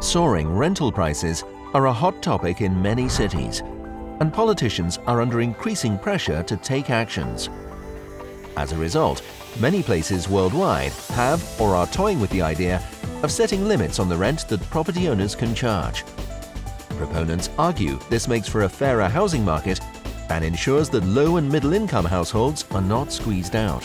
soaring rental prices are a hot topic in many cities, and politicians are under increasing pressure to take actions. As a result, many places worldwide have or are toying with the idea of setting limits on the rent that property owners can charge. Proponents argue this makes for a fairer housing market and ensures that low and middle-income households are not squeezed out.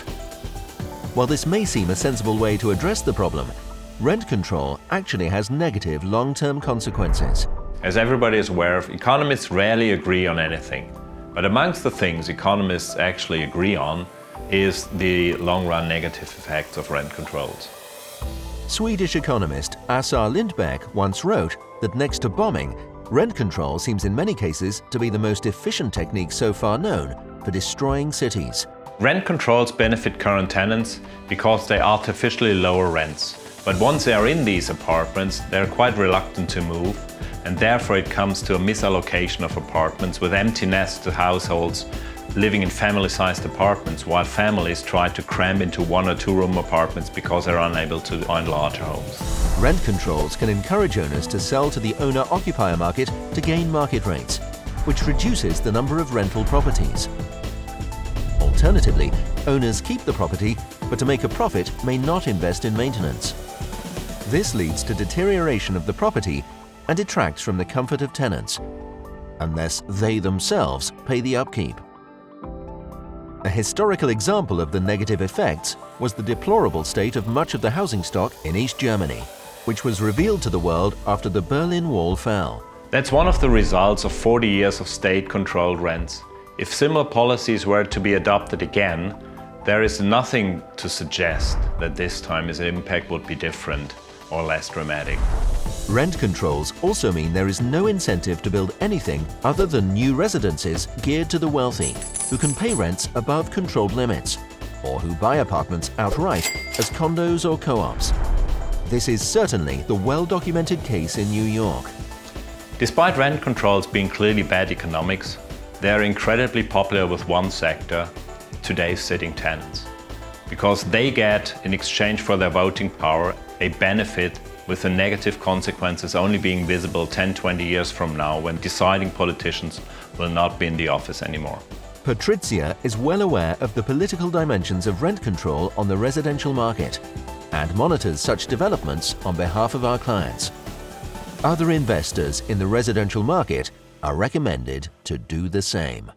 While this may seem a sensible way to address the problem, rent control actually has negative long-term consequences. As everybody is aware of, economists rarely agree on anything. But amongst the things economists actually agree on is the long-run negative effects of rent controls. Swedish economist Assar Lindbeck once wrote that next to bombing, rent control seems in many cases to be the most efficient technique so far known for destroying cities. Rent controls benefit current tenants because they artificially lower rents. But once they are in these apartments, they are quite reluctant to move, and therefore it comes to a misallocation of apartments with empty nest households living in family-sized apartments, while families try to cram into 1 or 2 room apartments because they're unable to find larger homes. Rent controls can encourage owners to sell to the owner-occupier market to gain market rates, which reduces the number of rental properties. Alternatively, owners keep the property, but to make a profit may not invest in maintenance. This leads to deterioration of the property and detracts from the comfort of tenants, unless they themselves pay the upkeep. A historical example of the negative effects was the deplorable state of much of the housing stock in East Germany, which was revealed to the world after the Berlin Wall fell. That's one of the results of 40 years of state-controlled rents. If similar policies were to be adopted again, there is nothing to suggest that this time its impact would be different or less dramatic. Rent controls also mean there is no incentive to build anything other than new residences geared to the wealthy, who can pay rents above controlled limits, or who buy apartments outright as condos or co-ops. This is certainly the well-documented case in New York. Despite rent controls being clearly bad economics, they are incredibly popular with one sector, today's sitting tenants, because they get, in exchange for their voting power, a benefit with the negative consequences only being visible 10-20 years from now, when deciding politicians will not be in the office anymore. PATRIZIA is well aware of the political dimensions of rent control on the residential market and monitors such developments on behalf of our clients. Other investors in the residential market are recommended to do the same.